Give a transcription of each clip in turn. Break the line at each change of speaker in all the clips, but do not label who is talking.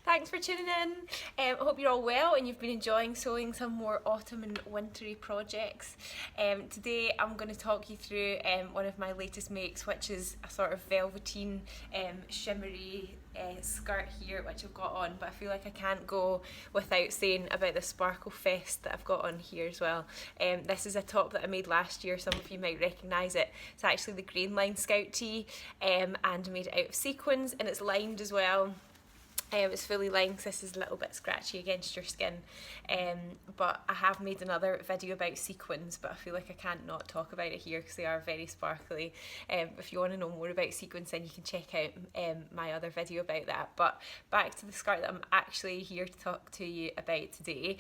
Thanks for tuning in. I hope you're all well and you've been enjoying sewing some more autumn and wintry projects. Today I'm going to talk you through one of my latest makes, which is a sort of velveteen, shimmery skirt here, which I've got on, but I feel like I can't go without saying about the sparkle fest that I've got on here as well. This is a top that I made last year, some of you might recognise it. It's actually the Green Line Scout tee, and I made it out of sequins, and it's lined as well. It's fully lined because this is a little bit scratchy against your skin, but I have made another video about sequins, but I feel like I can't not talk about it here because they are very sparkly. If you want to know more about sequins, then you can check out my other video about that. But back to the skirt that I'm actually here to talk to you about today,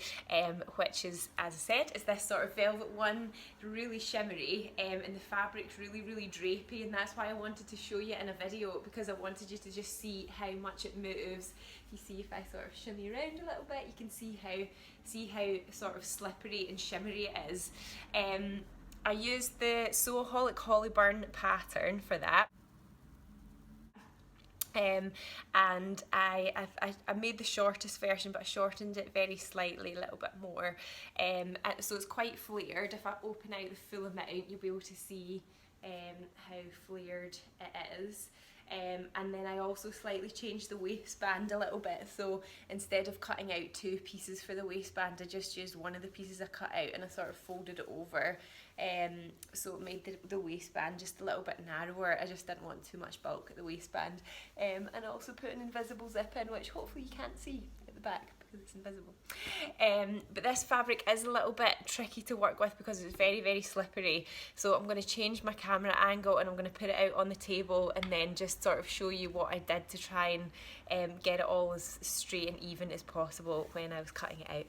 which is, as I said, is this sort of velvet one, really shimmery, and the fabric's really drapey, and that's why I wanted to show you in a video, because I wanted you to just see how much it moves. You see, if I sort of shimmy around a little bit, you can see how sort of slippery and shimmery it is. I used the Sewaholic Hollyburn pattern for that. And I made the shortest version, but I shortened it very slightly, a little bit more. And so it's quite flared. If I open out the full amount, you'll be able to see how flared it is. And then I also slightly changed the waistband a little bit, so instead of cutting out two pieces for the waistband, I just used one of the pieces I cut out and I sort of folded it over, so it made the waistband just a little bit narrower. I just didn't want too much bulk at the waistband, and I also put an invisible zip in, which hopefully you can't see at the back because it's invisible. But this fabric is a little bit tricky to work with because it's very slippery, so I'm going to change my camera angle and I'm going to put it out on the table and then just sort of show you what I did to try and get it all as straight and even as possible when I was cutting it out.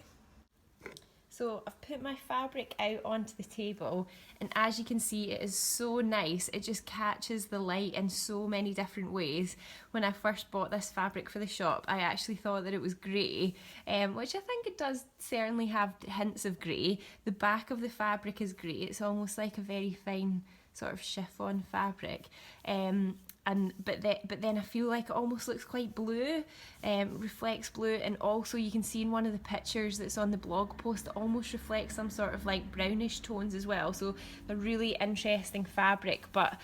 So I've put my fabric out onto the table, and as you can see, it is so nice. It just catches the light in so many different ways. When I first bought this fabric for the shop, I actually thought that it was grey, which I think it does certainly have hints of grey. The back of the fabric is grey. It's almost like a very fine sort of chiffon fabric. But then I feel like it almost looks quite blue, reflects blue, and also you can see in one of the pictures that's on the blog post, it almost reflects some sort of like brownish tones as well. So a really interesting fabric, but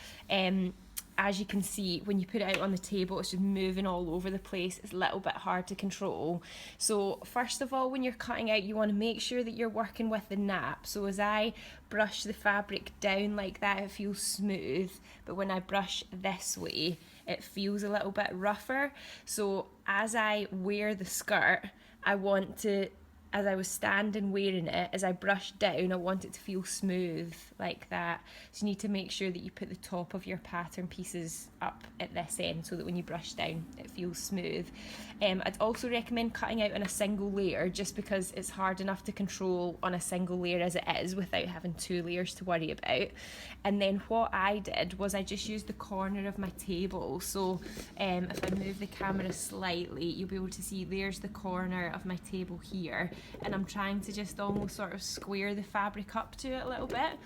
as you can see, when you put it out on the table, it's just moving all over the place. It's a little bit hard to control. So first of all, when you're cutting out, you want to make sure that you're working with the nap. So as I brush the fabric down like that, it feels smooth, but when I brush this way, it feels a little bit rougher. So as I wear the skirt, I want to, as I was standing wearing it, as I brush down, I want it to feel smooth like that. So you need to make sure that you put the top of your pattern pieces up at this end so that when you brush down, it feels smooth. I'd also recommend cutting out in a single layer, just because it's hard enough to control on a single layer as it is without having two layers to worry about. And then what I did was I just used the corner of my table. So if I move the camera slightly, you'll be able to see there's the corner of my table here, and I'm trying to just almost sort of square the fabric up to it a little bit.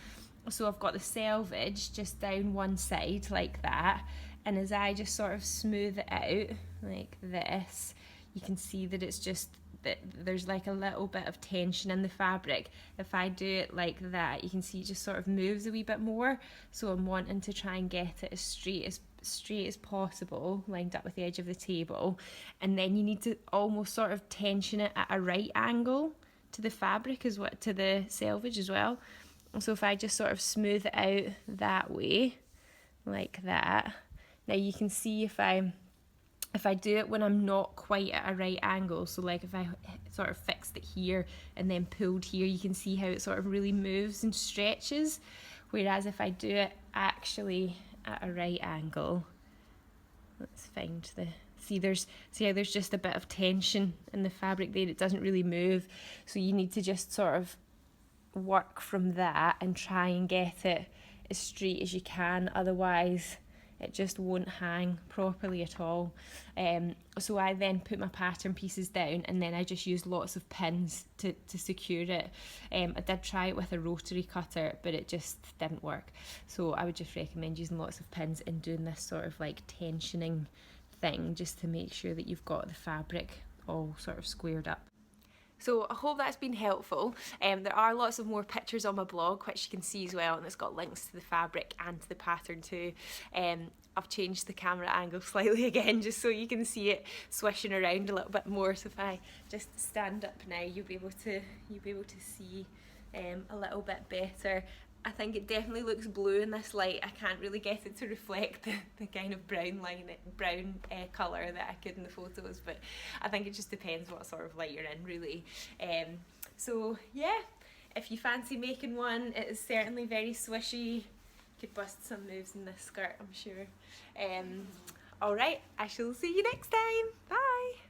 So I've got the selvage just down one side like that, and as I just sort of smooth it out like this, you can see that it's just that there's like a little bit of tension in the fabric. If I do it like that, you can see it just sort of moves a wee bit more. So I'm wanting to try and get it as straight as possible, lined up with the edge of the table, and then you need to almost sort of tension it at a right angle to the fabric as well, to the selvage as well. So if I just sort of smooth it out that way, like that, now you can see if I do it when I'm not quite at a right angle, so like if I sort of fixed it here and then pulled here, you can see how it sort of really moves and stretches. Whereas if I do it actually at a right angle, let's find the, see how there's just a bit of tension in the fabric there, it doesn't really move. So you need to just sort of work from that and try and get it as straight as you can, otherwise it just won't hang properly at all. So I then put my pattern pieces down, and then I just used lots of pins to secure it. I did try it with a rotary cutter, but it just didn't work. So I would just recommend using lots of pins and doing this sort of like tensioning thing, just to make sure that you've got the fabric all sort of squared up. So I hope that's been helpful. There are lots of more pictures on my blog which you can see as well, and it's got links to the fabric and to the pattern too. I've changed the camera angle slightly again just so you can see it swishing around a little bit more. So if I just stand up now, you'll be able to see a little bit better. I think it definitely looks blue in this light. I can't really get it to reflect the kind of brown colour that I could in the photos, but I think it just depends what sort of light you're in really. So yeah, if you fancy making one, it is certainly very swishy. You could bust some moves in this skirt, I'm sure. Alright, I shall see you next time. Bye!